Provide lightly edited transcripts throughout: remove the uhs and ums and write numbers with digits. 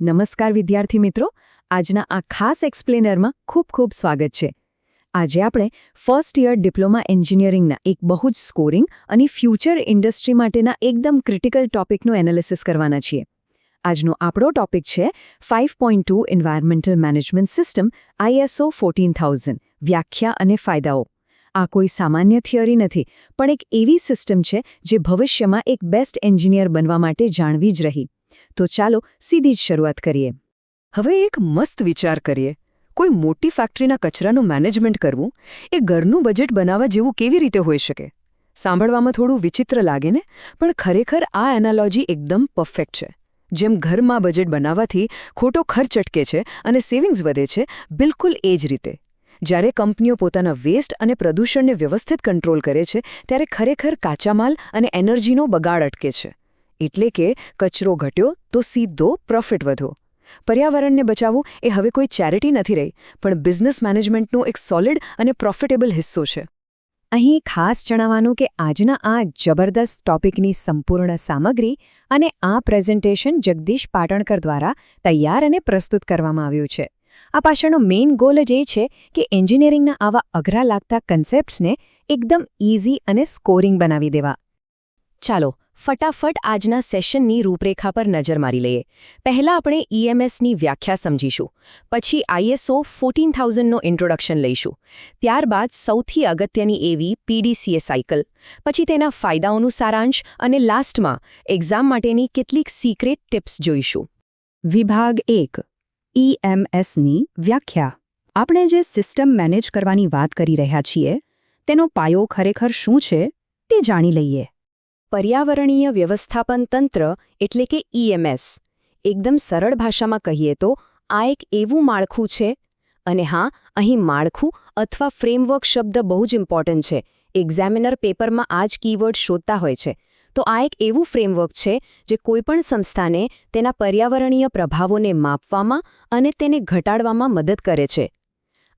નમસ્કાર વિદ્યાર્થી મિત્રો, આજના આ ખાસ એક્સપ્લેનરમાં ખૂબ ખૂબ સ્વાગત છે. આજે આપણે ફર્સ્ટ યર ડિપ્લોમા એન્જિનિયરિંગના એક બહુ જ સ્કોરિંગ અને ફ્યુચર ઇન્ડસ્ટ્રી માટેના એકદમ ક્રિટિકલ ટોપિકનું એનાલિસિસ કરવાના છીએ. આજનો આપણો ટોપિક છે 5.2 એન્વાયરમેન્ટલ મેનેજમેન્ટ સિસ્ટમ ISO 14000 વ્યાખ્યા અને ફાયદાઓ. આ કોઈ સામાન્ય થિયરી નથી, પણ એક એવી સિસ્ટમ છે જે ભવિષ્યમાં એક બેસ્ટ એન્જિનિયર બનવા માટે જાણવી જ રહી. તો ચાલો સીધી જ શરૂઆત કરીએ. હવે એક મસ્ત વિચાર કરીએ. કોઈ મોટી ફેક્ટરીના કચરાનું મેનેજમેન્ટ કરવું એ ઘરનું બજેટ બનાવવા જેવું કેવી રીતે હોઈ શકે? સાંભળવામાં થોડું વિચિત્ર લાગે ને, પણ ખરેખર આ એનાલોજી એકદમ પરફેક્ટ છે. જેમ ઘરમાં બજેટ બનાવવાથી ખોટો ખર્ચ અટકે છે અને સેવિંગ્સ વધે છે, બિલકુલ એ જ રીતે જ્યારે કંપનીઓ પોતાના વેસ્ટ અને પ્રદૂષણને વ્યવસ્થિત કંટ્રોલ કરે છે, ત્યારે ખરેખર કાચા માલ અને એનર્જીનો બગાડ અટકે છે. એટલે કે કચરો ઘટ્યો તો સીધો પ્રોફિટ વધ્યો. પર્યાવરણને બચાવવું એ હવે કોઈ ચેરિટી નથી રહી, પણ બિઝનેસ મેનેજમેન્ટનો એક સોલિડ અને પ્રોફિટેબલ હિસ્સો છે. અહીં ખાસ જણાવવાનું કે આજના આ જબરદસ્ત ટોપિકની સંપૂર્ણ સામગ્રી અને આ પ્રેઝન્ટેશન જગદીશ પાટણકર દ્વારા તૈયાર અને પ્રસ્તુત કરવામાં આવ્યું છે. આ પાછળનો મેઇન ગોલ જ એ છે કે એન્જિનિયરિંગના આવા અઘરા લાગતા કન્સેપ્ટ્સને એકદમ ઇઝી અને સ્કોરિંગ બનાવી દેવા. ચાલો ફટાફટ આજના સેશનની રૂપરેખા પર નજર મારી લઈએ. પહેલા આપણે EMSની વ્યાખ્યા સમજીશું, પછી ISO 14000નો ઇન્ટ્રોડક્શન લઈશું, ત્યારબાદ સૌથી અગત્યની એવી PDCA સાયકલ, પછી તેના ફાયદાઓનું સારાંશ અને લાસ્ટમાં એક્ઝામ માટેની કેટલીક સિક્રેટ ટિપ્સ જોઈશું. વિભાગ 1 EMSની વ્યાખ્યા. આપણે જે સિસ્ટમ મેનેજ કરવાની વાત કરી રહ્યા છીએ તેનો પાયો ખરેખર શું છે તે જાણી લઈએ. પર્યાવરણીય વ્યવસ્થાપન તંત્ર એટલે કે EMS. એકદમ સરળ ભાષામાં કહીએ તો આ એક એવું માળખું છે, અને હા, અહીં માળખું અથવા ફ્રેમવર્ક શબ્દ બહુ જ ઇમ્પોર્ટન્ટ છે. એક્ઝામિનર પેપરમાં આ જ કીવર્ડ શોધતા હોય છે. તો આ એક એવું ફ્રેમવર્ક છે જે કોઈપણ સંસ્થાને તેના પર્યાવરણીય પ્રભાવોને માપવામાં અને તેને ઘટાડવામાં મદદ કરે છે.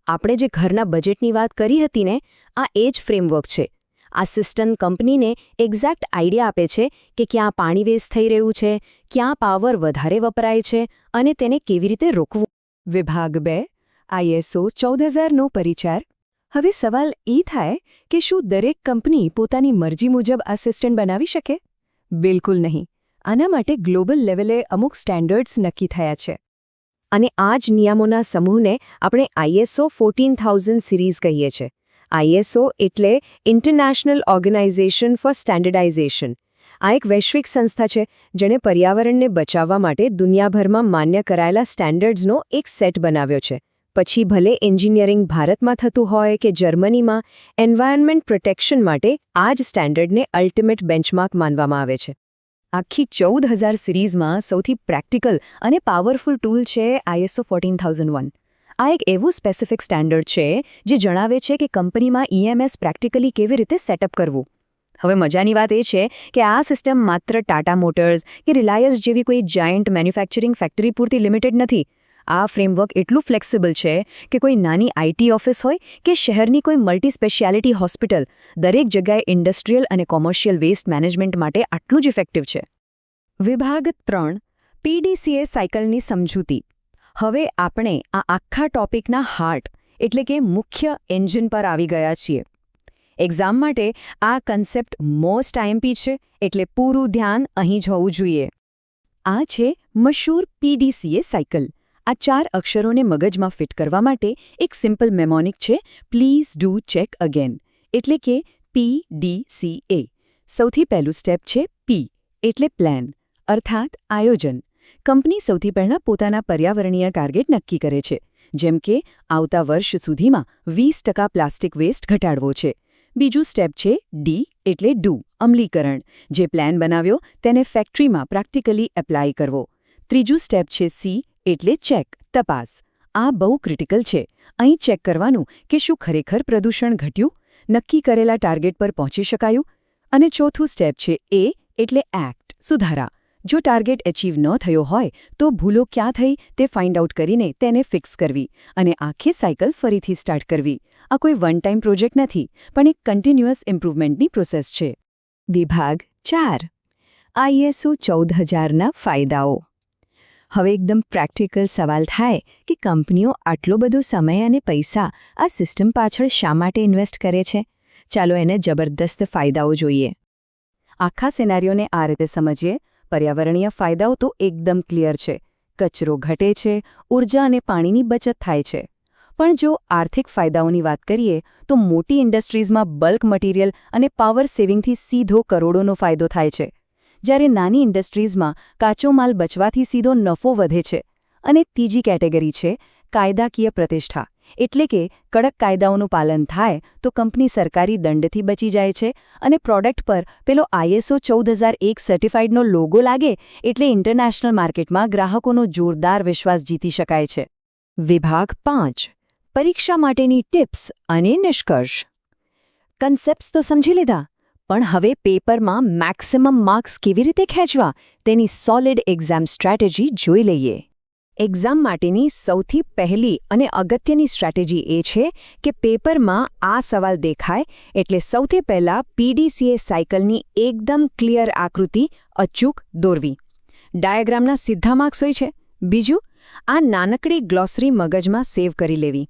આપણે જે ઘરના બજેટની વાત કરી હતી ને, આ એ જ ફ્રેમવર્ક છે. આ સિસ્ટમ કંપનીને એક્ઝેક્ટ આઈડિયા આપે છે કે ક્યાં પાણી વેસ્ટ થઈ રહ્યું છે, ક્યાં પાવર વધારે વપરાય છે અને તેને કેવી રીતે રોકવું. વિભાગ 2 ISO 14000નો પરિચય. હવે સવાલ એ થાય કે શું દરેક કંપની પોતાની મરજી મુજબ આ સિસ્ટમ બનાવી શકે? બિલકુલ નહીં. આના માટે ગ્લોબલ લેવલે અમુક સ્ટેન્ડર્ડ્સ નક્કી થયા છે. અને આ જ નિયમોના સમૂહને આપણે ISO 14000 સિરીઝ કહીએ છીએ. ISO એટલે ઇન્ટરનેશનલ ઓર્ગેનાઇઝેશન ફોર સ્ટેન્ડર્ડાઇઝેશન. આ એક વૈશ્વિક સંસ્થા છે જેણે પર્યાવરણને બચાવવા માટે દુનિયાભરમાં માન્ય કરાયેલા સ્ટેન્ડર્ડ્સનો એક સેટ બનાવ્યો છે. પછી ભલે એન્જિનિયરિંગ ભારતમાં થતું હોય કે જર્મનીમાં, એન્વાયરમેન્ટ પ્રોટેક્શન માટે આ જ સ્ટેન્ડર્ડને અલ્ટિમેટ બેન્ચમાર્ક માનવામાં આવે છે. આખી 14000 સિરીઝમાં સૌથી પ્રેક્ટિકલ અને પાવરફુલ ટૂલ છે ISO 14001. આ એક એવું સ્પેસિફિક સ્ટેન્ડર્ડ છે જે જણાવે છે કે કંપનીમાં EMS પ્રેક્ટિકલી કેવી રીતે સેટઅપ કરવું. હવે મજાની વાત એ છે કે આ સિસ્ટમ માત્ર ટાટા મોટર્સ કે રિલાયન્સ જેવી કોઈ જાયન્ટ મેન્યુફેક્ચરિંગ ફેક્ટરી પૂરતી લિમિટેડ નથી. આ ફ્રેમવર્ક એટલું ફ્લેક્સિબલ છે કે કોઈ નાની IT ઓફિસ હોય કે શહેરની કોઈ મલ્ટી સ્પેશિયાલિટી હોસ્પિટલ, દરેક જગ્યાએ ઇન્ડસ્ટ્રીયલ અને કોમર્શિયલ વેસ્ટ મેનેજમેન્ટ માટે આટલું જ ઇફેક્ટિવ છે. વિભાગ 3 PDCA સાયકલની સમજૂતી. હવે આપણે આ આખા ટોપિકના હાર્ટ એટલે કે મુખ્ય એન્જિન પર આવી ગયા છીએ. એક્ઝામ માટે આ કન્સેપ્ટ મોસ્ટ IMP છે, એટલે પૂરું ધ્યાન અહીં જ હોવું જોઈએ. આ છે મશહૂર PDCA સાયકલ. આ 4 અક્ષરોને મગજમાં ફિટ કરવા માટે એક સિમ્પલ મેમોનિક છે, પ્લીઝ ડુ ચેક અગેન, એટલે કે PDCA. સૌથી પહેલું સ્ટેપ છે P એટલે પ્લાન, અર્થાત આયોજન. કંપની સૌથી પહેલાં પોતાના પર્યાવરણીય ટાર્ગેટ નક્કી કરે છે, જેમ કે આવતા વર્ષ સુધીમાં 20% પ્લાસ્ટિક વેસ્ટ ઘટાડવો છે. બીજું સ્ટેપ છે D એટલે ડુ, અમલીકરણ. જે પ્લાન બનાવ્યો તેને ફેક્ટરીમાં પ્રેક્ટિકલી એપ્લાય કરવો. ત્રીજું સ્ટેપ છે C એટલે ચેક, તપાસ. આ બહુ ક્રિટિકલ છે. અહીં ચેક કરવાનું કે શું ખરેખર પ્રદૂષણ ઘટ્યું, નક્કી કરેલા ટાર્ગેટ પર પહોંચી શકાયું. અને ચોથું સ્ટેપ છે A એટલે એક્ટ, સુધારા. જો ટાર્ગેટ એચીવ ન થયો હોય તો ભૂલો ક્યાં થઈ તે ફાઇન્ડ આઉટ કરીને તેને ફિક્સ કરવી અને આખી સાયકલ ફરીથી સ્ટાર્ટ કરવી. આ કોઈ વન ટાઈમ પ્રોજેક્ટ નથી, પણ એક કન્ટિન્યુઅસ ઇમ્પ્રુવમેન્ટની પ્રોસેસ છે. વિભાગ 4 ISO 14000ના ફાયદાઓ. હવે એકદમ પ્રેક્ટિકલ સવાલ થાય કે કંપનીઓ આટલો બધો સમય અને પૈસા આ સિસ્ટમ પાછળ શા માટે ઇન્વેસ્ટ કરે છે? ચાલો એને જબરદસ્ત ફાયદાઓ જોઈએ. આખા સિનારીઓને આ રીતે સમજીએ. પર્યાવરણીય ફાયદાઓ તો એકદમ ક્લિયર છે. કચરો ઘટે છે, ઊર્જા અને પાણીની બચત થાય છે. પણ જો આર્થિક ફાયદાઓની વાત કરીએ તો મોટી ઇન્ડસ્ટ્રીઝમાં બલ્ક મટીરિયલ અને પાવર સેવિંગથી સીધો કરોડોનો ફાયદો થાય છે. જ્યારે નાની ઇન્ડસ્ટ્રીઝમાં કાચો માલ બચવાથી સીધો નફો વધે છે. અને ત્રીજી કેટેગરી છે કાયદાકીય પ્રતિષ્ઠા. એટલે કે કડક કાયદાઓનું પાલન થાય તો કંપની સરકારી દંડથી બચી જાય છે અને પ્રોડક્ટ પર પેલો ISO 14001 સર્ટિફાઇડનો લોગો લાગે એટલે ઇન્ટરનેશનલ માર્કેટમાં ગ્રાહકોનો જોરદાર વિશ્વાસ જીતી શકાય છે. વિભાગ 5. પરીક્ષા માટેની ટિપ્સ અને નિષ્કર્ષ. કન્સેપ્ટ્સ તો સમજી લીધા, પણ હવે પેપરમાં મેક્સિમમ માર્ક્સ કેવી રીતે ખેંચવા તેની સોલિડ એક્ઝામ સ્ટ્રેટેજી જોઈ લઈએ. એક્ઝામ માટેની સૌથી પહેલી અને અગત્યની સ્ટ્રેટેજી એ છે કે પેપરમાં આ સવાલ દેખાય એટલે સૌથી પહેલાં PDCA સાયકલની એકદમ ક્લિયર આકૃતિ અચૂક દોરવી. ડાયાગ્રામના સીધા માર્ક્સ હોય છે. બીજું, આ નાનકડી ગ્લોસરી મગજમાં સેવ કરી લેવી.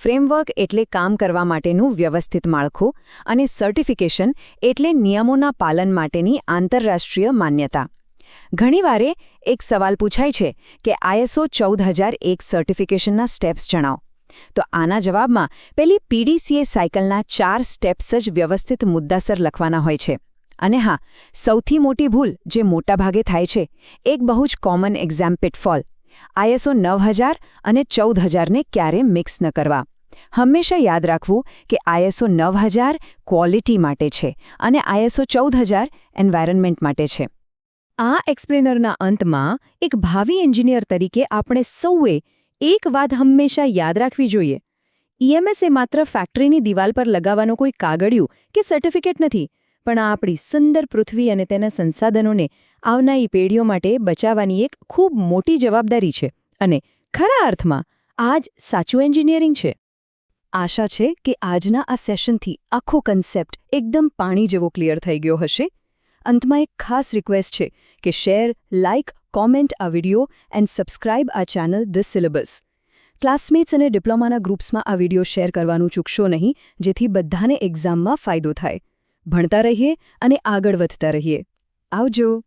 ફ્રેમવર્ક એટલે કામ કરવા માટેનું વ્યવસ્થિત માળખું અને સર્ટિફિકેશન એટલે નિયમોના પાલન માટેની આંતરરાષ્ટ્રીય માન્યતા. ઘણીવારે એક સવાલ પૂછાય છે કે ISO 14001 સર્ટિફિકેશનના સ્ટેપ્સ જણાવો. તો આના જવાબમાં પેલી PDCA સાયકલના 4 સ્ટેપ્સ જ વ્યવસ્થિત મુદ્દાસર લખવાના હોય છે. અને હા, સૌથી મોટી ભૂલ જે મોટાભાગે થાય છે, એક બહુ જ કોમન એક્ઝામ પિટફોલ. ISO 9000 અને 14000ને ક્યારે મિક્સ ન કરવા. હંમેશા યાદ રાખવું કે ISO 9000 ક્વોલિટી માટે છે અને ISO 14000 એન્વાયરન્મેન્ટ માટે છે. આ એક્સપ્લેનરના અંતમાં એક ભાવિ એન્જિનિયર તરીકે આપણે સૌએ એક વાત હંમેશા યાદ રાખવી જોઈએ. EMS એ માત્ર ફેક્ટરીની દિવાલ પર લગાવવાનો કોઈ કાગળિયું કે સર્ટિફિકેટ નથી, પણ આ આપણી સુંદર પૃથ્વી અને તેના સંસાધનોને આવનારી પેઢીઓ માટે બચાવવાની એક ખૂબ મોટી જવાબદારી છે. અને ખરા અર્થમાં આ જ સાચું એન્જિનિયરિંગ છે. આશા છે કે આજના આ સેશનથી આખો કન્સેપ્ટ એકદમ પાણી જેવો ક્લિયર થઈ ગયો હશે. અંતમાં એક ખાસ રિક્વેસ્ટ છે કે શેર, લાઇક, કોમેન્ટ આ વિડિયો એન્ડ સબસ્ક્રાઇબ આ ચેનલ ધીસ સિલેબસ. ક્લાસમેટ્સ અને ડિપ્લોમાના ગ્રુપ્સમાં આ વિડિયો શેર કરવાનું ચૂકશો નહીં, જેથી બધાને એક્ઝામમાં ફાયદો થાય. ભણતા રહીએ અને આગળ વધતા રહીએ. આવજો.